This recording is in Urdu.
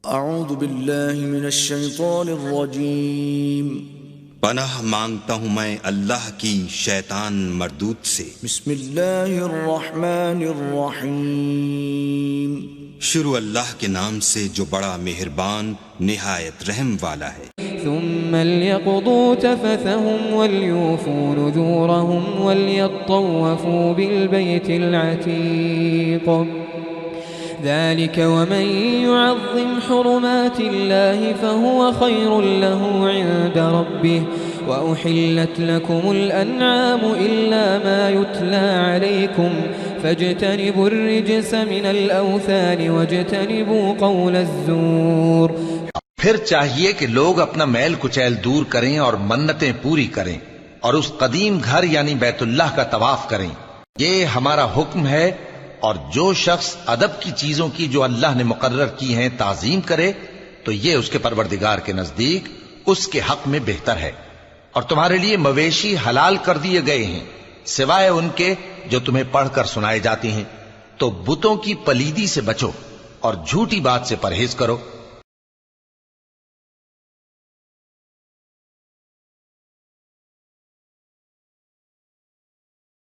اعوذ باللہ من الشیطان الرجیم پناہ مانگتا ہوں میں اللہ کی شیطان مردود سے۔ بسم اللہ الرحمن الرحیم شروع اللہ کے نام سے جو بڑا مہربان نہایت رحم والا ہے۔ ثم ليقضوا تفثهم وليوفوا نذورهم وليطوفوا بالبيت العتيق ذلك ومن يعظم حرمات الله فهو خير له عند ربه وأحلت لكم الأنعام إلا ما يتلى عليكم فاجتنبوا الرجس من الأوثان واجتنبوا قول الزور۔ پھر چاہیے کہ لوگ اپنا میل کچیل دور کریں اور منتیں پوری کریں اور اس قدیم گھر یعنی بیت اللہ کا طواف کریں، یہ ہمارا حکم ہے۔ اور جو شخص ادب کی چیزوں کی جو اللہ نے مقرر کی ہیں تعظیم کرے تو یہ اس کے پروردگار کے نزدیک اس کے حق میں بہتر ہے۔ اور تمہارے لیے مویشی حلال کر دیے گئے ہیں سوائے ان کے جو تمہیں پڑھ کر سنائے جاتے ہیں، تو بتوں کی پلیدی سے بچو اور جھوٹی بات سے پرہیز کرو۔